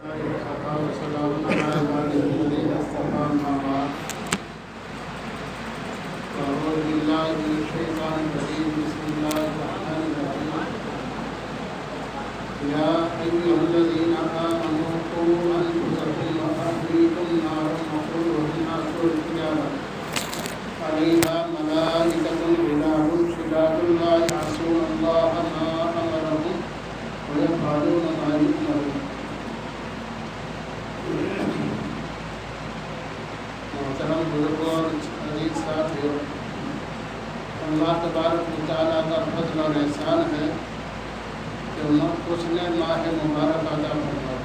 وسلام على عباده الذين اصطفى أما بعد أعوذ بالله من الشيطان الرجيم بسم الله الرحمن الرحيم يا أيها الذين آمنوا قوا أنفسكم وأهليكم نارا وقودها الناس والحجارة عليها ملائكة غلاظ شداد لا يعصون الله ما أمرهم ويفعلون ما يؤمرون. محترم بزرگوں اور عزیز ساتھیوں، اللہ تبارک و تعالیٰ کا فضل اور احسان ہے کہ اس نے ماہ مبارک عطا فرمایا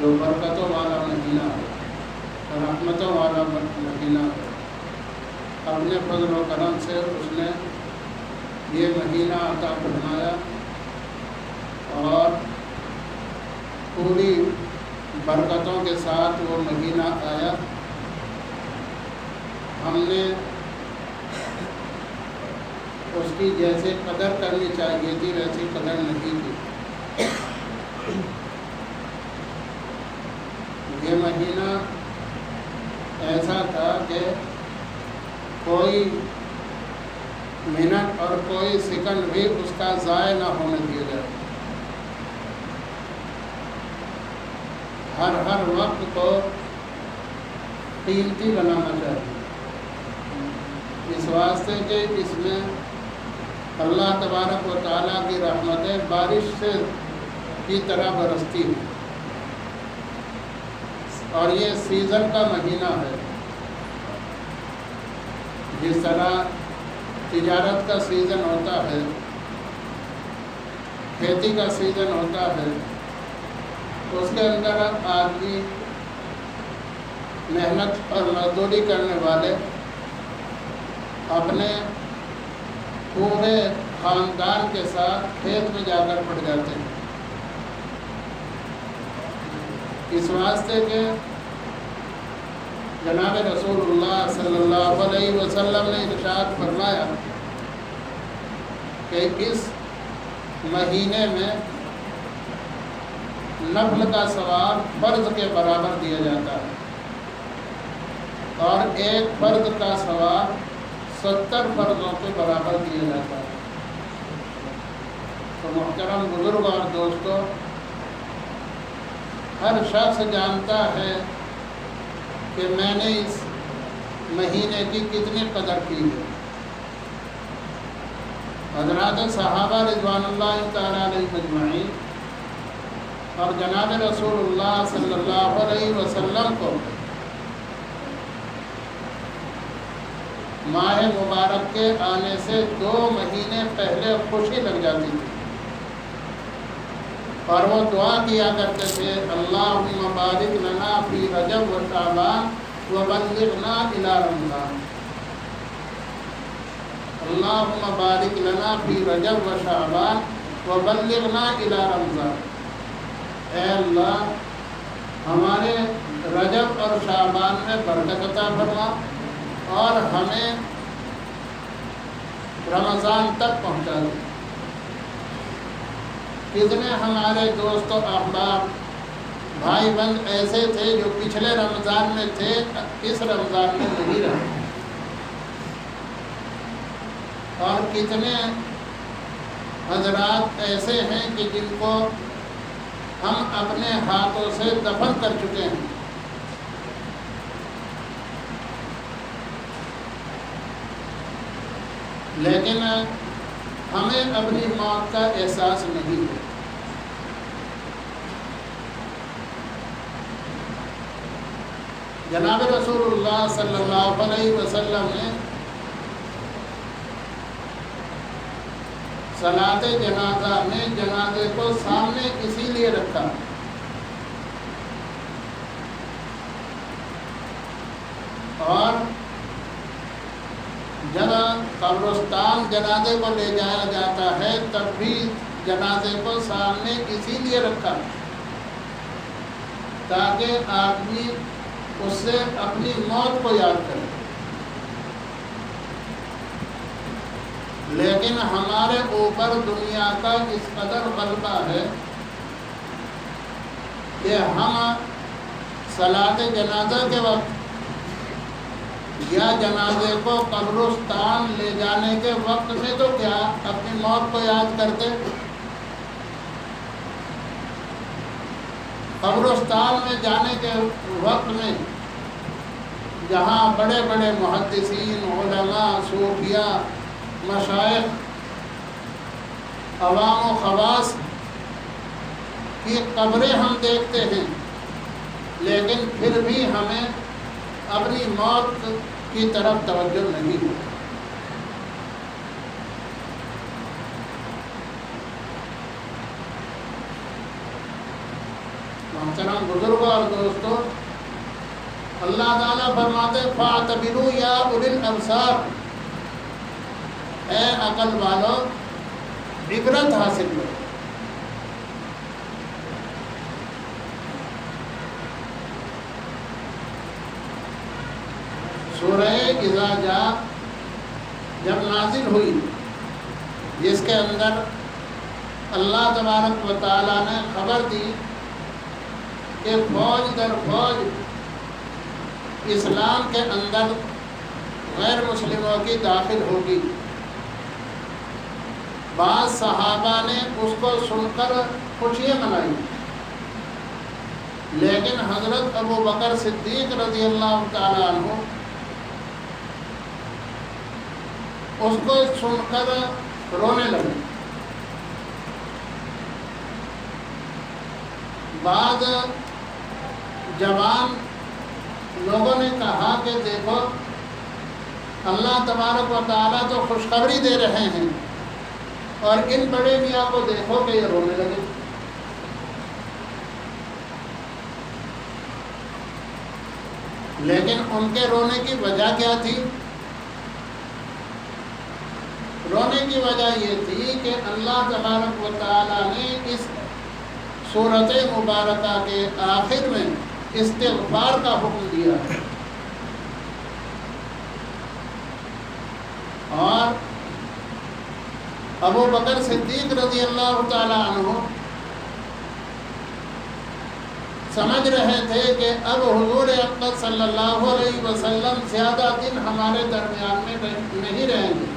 جو برکتوں والا مہینہ ہے، رحمتوں والا مہینہ ہے۔ اپنے فضل و کرم سے اس نے یہ مہینہ عطا فرمایا اور پوری برکتوں کے ساتھ وہ مہینہ آیا۔ ہم نے اس کی جیسے قدر کرنی چاہیے تھی ویسی قدر نہیں کی۔ یہ مہینہ ایسا تھا کہ کوئی منٹ اور کوئی سیکنڈ بھی اس کا ضائع نہ ہونے دیا جائے۔ ہر وقت کو قیمتی بنانا چاہیے، اس واسطے کہ اس میں اللہ تبارک و تعالیٰ کی رحمتیں بارش سے کی طرح برستی ہیں، اور یہ سیزن کا مہینہ ہے۔ جس طرح تجارت کا سیزن ہوتا ہے، کھیتی کا سیزن ہوتا ہے، اس کے اندر آدمی محنت اور مزدوری کرنے والے اپنے پورے خاندان کے ساتھ کھیت میں جا کر پڑ جاتے ہیں، اس واسطے کہ جناب رسول اللہ صلی اللہ علیہ وسلم نے ارشاد فرمایا کہ اس مہینے میں نفل کا ثواب فرض کے برابر دیا جاتا ہے، اور ایک فرض کا ثواب 70 فرضوں کے برابر دیا جاتا ہے۔ تو محترم بزرگ اور دوستو، ہر شخص جانتا ہے کہ میں نے اس مہینے کی کتنی قدر کی ہے۔ حضرات صحابہ رضوان اللہ تعالیٰ علیہ مجمعین اور جناب رسول اللہ صلی اللہ علیہ وسلم کو ماہ مبارک کے آنے سے 2 مہینے پہلے خوشی لگ جاتی تھی، اور وہ دعا کیا کرتے تھے، اللہم بارک لنا فی رجب و شعبان وبلغنا الی رمضان۔ اللہم بارک لنا فی رجب و شعبان وبلغنا الی رمضان۔ اے اللہ، ہمارے رجب اور شعبان میں برکت عطا فرما اور ہمیں رمضان تک پہنچا دے۔ کتنے ہمارے دوست و احباب بھائی بند ایسے تھے جو پچھلے رمضان میں تھے، اس رمضان میں نہیں رہے، اور کتنے حضرات ایسے ہیں کہ جن کو ہم اپنے ہاتھوں سے دفن کر چکے ہیں۔ لیکن ہمیں اپنی موت کا احساس نہیں ہے۔ جناب رسول اللہ صلی اللہ علیہ وسلم نے صلاۃ جنازہ میں جنازے کو سامنے اسی لیے رکھا اور جب قبرستان جنازے کو لے جایا جاتا ہے تب بھی جنازے کو سامنے اسی لیے رکھا تاکہ آدمی اس سے اپنی موت کو یاد کرے۔ لیکن ہمارے اوپر دنیا کا اس قدر غلبہ ہے کہ ہم صلاۃ جنازہ کے وقت یا جنازے کو قبرستان لے جانے کے وقت میں تو کیا اپنی موت کو یاد کرتے؟ قبرستان میں جانے کے وقت میں جہاں بڑے بڑے محدثین، علماء، صوفیاء، مشائخ، عوام و خواص کی قبریں ہم دیکھتے ہیں، لیکن پھر بھی ہمیں اپنی موت کی طرف توجہ نہیں ہے۔ محترم بزرگوں اور دوستوں، اللہ تعالیٰ فرماتے فَاعْتَبِرُوا يَا أُولِي الْأَبْصَارِ، اے عقل والو عبرت حاصل کرو۔ سورہ اذا جاء جب نازل ہوئی، جس کے اندر اللہ تبارک و تعالیٰ نے خبر دی کہ فوج در فوج اسلام کے اندر غیر مسلموں کی داخل ہوگی، بعض صحابہ نے اس کو سن کر خوشیاں منائی، لیکن حضرت ابو بکر صدیق رضی اللہ تعالیٰ عنہ اس کو سن کر رونے لگے۔ بعض جوان لوگوں نے کہا کہ دیکھو اللہ تبارک و تعالیٰ تو خوشخبری دے رہے ہیں اور ان بڑے میاں کو دیکھو کہ یہ رونے لگے۔ لیکن ان کے رونے کی وجہ کیا تھی؟ رونے کی وجہ یہ تھی کہ اللہ تبارک و تعالیٰ نے اس سورۃ مبارکہ کے آخر میں استغفار کا حکم دیا ہے، اور ابو بکر صدیق رضی اللہ تعالیٰ عنہ سمجھ رہے تھے کہ اب حضور اقدس صلی اللہ علیہ وسلم زیادہ دن ہمارے درمیان میں نہیں رہیں گے،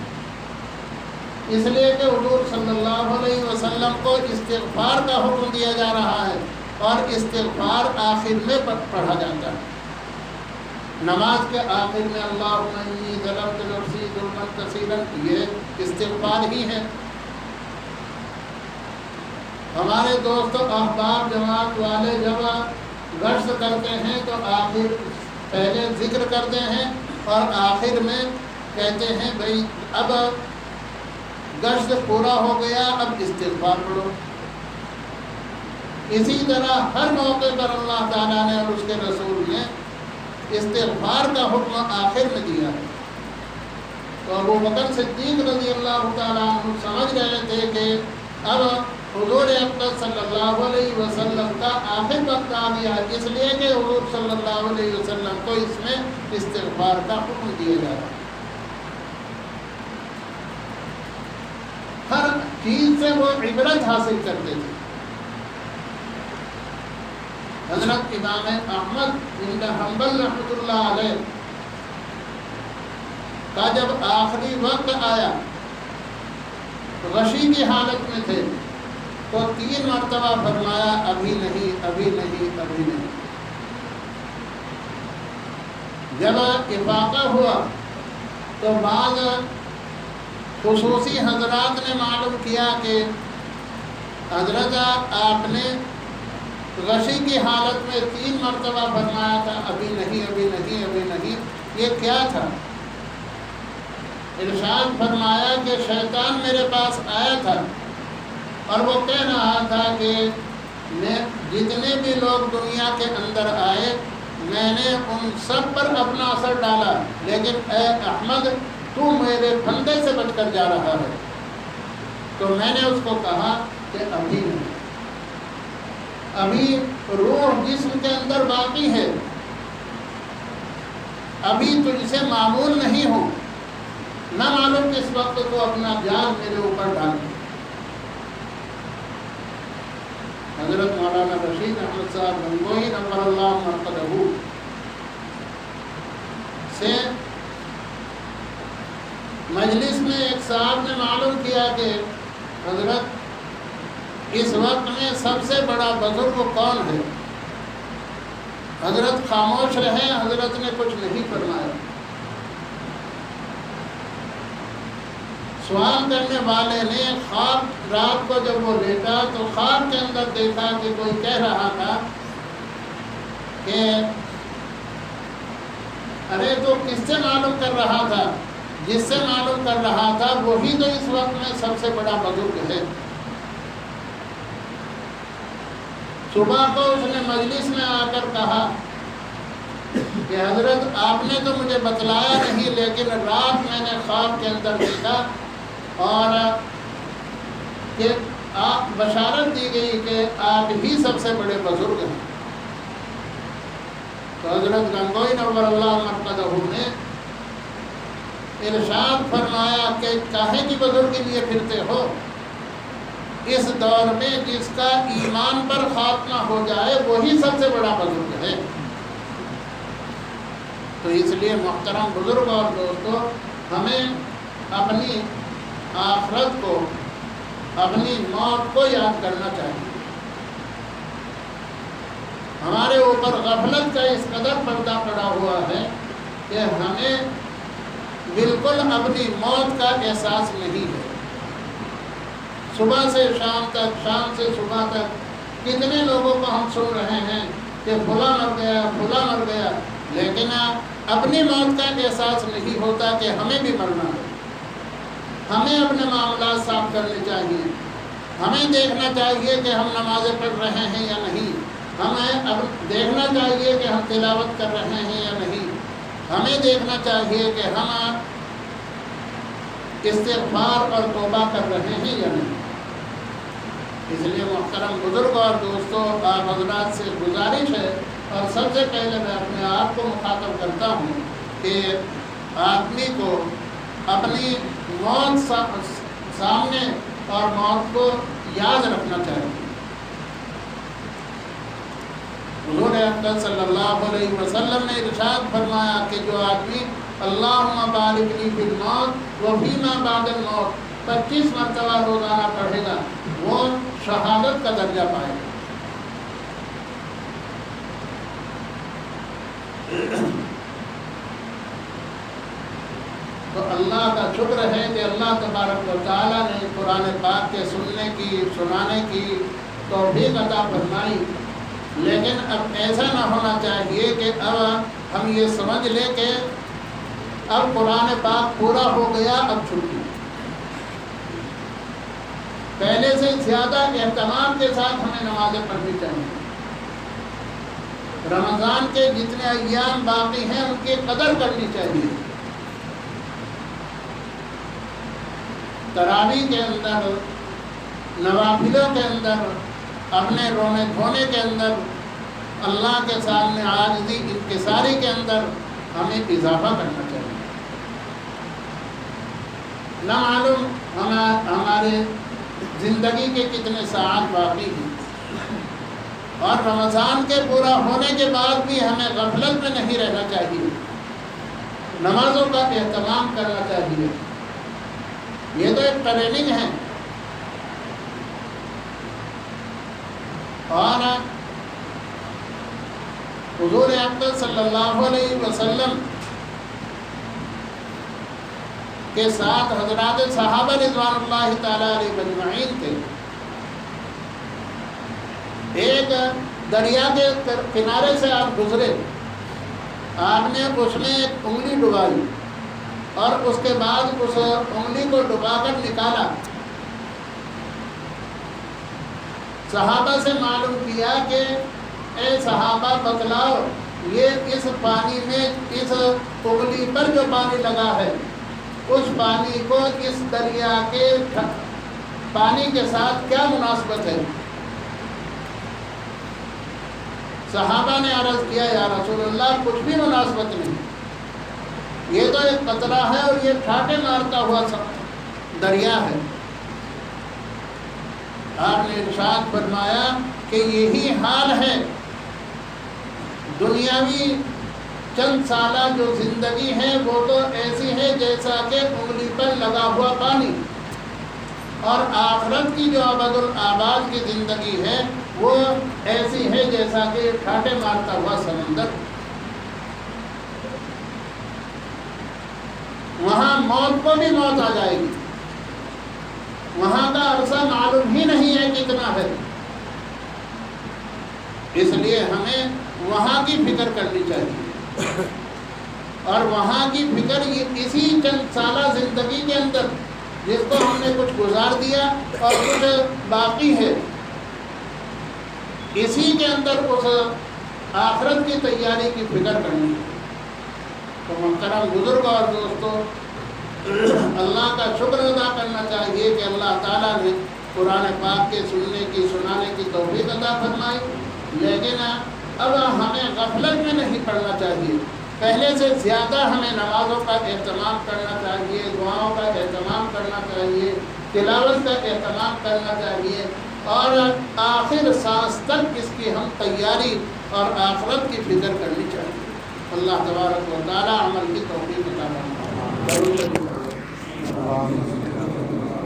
اس لیے کہ حضور صلی اللہ علیہ وسلم کو استغفار کا حکم دیا جا رہا ہے، اور استغفار آخر میں پڑھا جاتا ہے۔ نماز کے آخر میں اللہم انی ظلمت نفسی ظلما کثیرا، یہ استغفار ہی ہے۔ ہمارے دوست احباب جماعت والے جب گشت کرتے ہیں تو آخر پہلے ذکر کرتے ہیں اور آخر میں کہتے ہیں بھئی اب گشت پورا ہو گیا، اب استغفار پڑھو۔ اسی طرح ہر موقع پر اللہ تعالیٰ نے اور اس کے رسول نے استغفار کا حکم آخر میں دیا ہے۔ تو ابو بکر صدیق رضی اللہ تعالیٰ عنہ سمجھ رہے تھے کہ اب حضور اقدس صلی اللہ علیہ وسلم کا آخر وقت آ گیا، اس لیے کہ حضور صلی اللہ علیہ وسلم کو اس میں استغفار کا حکم دیا جا رہا ہے۔ ہر چیز سے وہ عبرت حاصل کرتے تھے۔ حضرت امام احمد بن حنبل رحمۃ اللہ علیہ کا جب آخری وقت آیا، غشی کی حالت میں تھے، تو 3 مرتبہ فرمایا ابھی نہیں، ابھی نہیں، ابھی نہیں۔ جب افاقہ ہوا تو بعض خصوصی حضرات نے معلوم کیا کہ حضرت آپ نے غشی کی حالت میں 3 مرتبہ فرمایا تھا ابھی نہیں، ابھی نہیں، ابھی نہیں، یہ کیا تھا؟ ارشاد فرمایا کہ شیطان میرے پاس آیا تھا اور وہ کہہ رہا تھا کہ میں جتنے بھی لوگ دنیا کے اندر آئے میں نے ان سب پر اپنا اثر ڈالا، لیکن اے احمد تو میرے پھندے سے بچ کر جا رہا ہے۔ تو میں نے اس کو کہا کہ ابھی نہیں، ابھی روح جسم کے اندر باقی ہے، ابھی تجھ سے معمول نہیں ہوں، نہ معلوم کس وقت تو اپنا جان میرے اوپر ڈال۔ حضرت مولانا رشید احمد صاحب گنگوہی نور اللہ مرقدہ سے مجلس میں ایک صاحب نے معلوم کیا کہ حضرت اس وقت میں سب سے بڑا بزرگ کون ہے؟ حضرت خاموش رہے، حضرت نے کچھ نہیں فرمایا۔ سوال کرنے والے نے خواب رات کو جب وہ لیٹا تو خواب کے اندر دیکھا کہ کوئی کہہ رہا تھا کہ ارے تو کس سے معلوم کر رہا تھا؟ جس سے معلوم کر رہا تھا وہی تو اس وقت میں سب سے بڑا بزرگ ہے۔ صبح کو اس نے مجلس میں آ کر کہا کہ حضرت آپ نے تو مجھے بتلایا نہیں، لیکن رات میں نے خواب کے اندر دیکھا اور کہ آپ بشارت دی گئی کہ آپ ہی سب سے بڑے بزرگ ہیں۔ تو حضرت گنگوئی نور اللہ مرقدہ نے ارشاد فرمایا کہ کاہے کی بزرگی لیے پھرتے ہو؟ اس دور میں جس کا ایمان پر خاتمہ ہو جائے وہی سب سے بڑا بزرگ ہے۔ تو اس لیے محترم بزرگ اور دوستو، ہمیں اپنی آخرت کو، اپنی موت کو یاد کرنا چاہیے۔ ہمارے اوپر غفلت کا اس قدر پردہ پڑا ہوا ہے کہ ہمیں بالکل اپنی موت کا احساس نہیں ہے۔ صبح سے شام تک، شام سے صبح تک کتنے لوگوں کو ہم سن رہے ہیں کہ فلاں مر گیا، فلاں مر گیا، لیکن اپنی موت کا احساس نہیں ہوتا کہ ہمیں بھی مرنا ہے۔ ہمیں اپنے معاملات صاف کرنے چاہیے، ہمیں دیکھنا چاہیے کہ ہم نمازیں پڑھ رہے ہیں یا نہیں، ہمیں اب دیکھنا چاہیے کہ ہم تلاوت کر رہے ہیں یا نہیں، ہمیں دیکھنا چاہیے کہ ہم استغفار اور توبہ کر رہے ہیں یا نہیں۔ اس لیے محترم بزرگ اور دوستوں، آپ حضرات سے گزارش ہے، اور سب سے پہلے میں اپنے آپ کو مخاطب کرتا ہوں کہ آدمی کو اپنی موت سامنے اور موت کو یاد رکھنا چاہیے۔ حضور اقدس صلی اللہ علیہ وسلم نے ارشاد فرمایا کہ جو آدمی اللہم بارک لی فی الموت و فیما بعد الموت 25 مرتبہ روزانہ پڑھے گا، وہ شہادت کا درجہ پائے گا۔ تو اللہ کا شکر ہے کہ اللہ تبارک و تعالیٰ نے قرآن پاک کے سننے کی، سنانے کی توفیق عطا فرمائی، لیکن اب ایسا نہ ہونا چاہیے کہ اب ہم یہ سمجھ لیں کہ اب قرآن پاک پورا ہو گیا، اب چھٹی۔ پہلے سے زیادہ اہتمام کے ساتھ ہمیں نمازیں پڑھنی چاہیے۔ رمضان کے جتنے ایام باقی ہیں ان کی قدر کرنی چاہیے۔ تراویح کے اندر، نوافلوں کے اندر، اپنے رونے دھونے کے اندر، اللہ کے سامنے عاجزی انکساری کے اندر ہمیں اضافہ کرنا چاہیے۔ نہ معلوم ہمارے زندگی کے کتنے ساعات باقی ہیں، اور رمضان کے پورا ہونے کے بعد بھی ہمیں غفلت میں نہیں رہنا چاہیے، نمازوں کا اہتمام کرنا چاہیے۔ یہ تو ایک ٹریننگ ہے، اور حضور اقدس صلی اللہ علیہ وسلم کے ساتھ حضرات صحابہ رضوان اللہ تعالیٰ علیہ اجمعین تھے۔ ایک دریا کے کنارے سے آپ گزرے، آپ نے اس میں ایک انگلی ڈبائی اور اس کے بعد اس انگلی کو ڈبا کر نکالا۔ صحابہ سے معلوم کیا کہ اے صحابہ بتلاؤ، یہ اس پانی میں، اس انگلی پر جو پانی لگا ہے، اس پانی کو اس دریا کے پانی کے ساتھ کیا مناسبت ہے؟ صحابہ نے عرض کیا یا رسول اللہ کچھ بھی مناسبت نہیں، یہ تو ایک قطرہ ہے اور یہ ٹھاٹے مارتا ہوا دریا ہے۔ آپ نے ارشاد فرمایا کہ یہی حال ہے دنیاوی چند سالہ جو زندگی ہے وہ تو ایسی ہے جیسا کہ انگلی پر لگا ہوا پانی، اور آخرت کی جو ابد الآباد کی زندگی ہے وہ ایسی ہے جیسا کہ ٹھاٹے مارتا ہوا سمندر۔ وہاں موت کو بھی موت آ جائے گی، وہاں کا عرصہ معلوم ہی نہیں ہے کتنا ہے، اس لیے ہمیں وہاں کی فکر کرنی چاہیے، اور وہاں کی فکر یہ اسی چند سالہ زندگی کے اندر جس کو ہم نے کچھ گزار دیا اور کچھ باقی ہے، اسی کے اندر اس آخرت کی تیاری کی فکر کرنی ہے۔ تو محترم بزرگ اور دوستو، اللہ کا شکر ادا کرنا چاہیے کہ اللہ تعالیٰ نے قرآن پاک کے سننے کی سنانے کی توفیق عطا فرمائی، لیکن اب ہمیں غفلت میں نہیں پڑنا چاہیے، پہلے سے زیادہ ہمیں نمازوں کا اہتمام کرنا چاہیے، دعاؤں کا اہتمام کرنا چاہیے، تلاوت کا اہتمام کرنا چاہیے، اور آخر سانس تک اس کی ہم تیاری اور آخرت کی فکر کرنی چاہیے۔ اللہ تبارک و تعالی عمل کی توفیق عطا فرمائے۔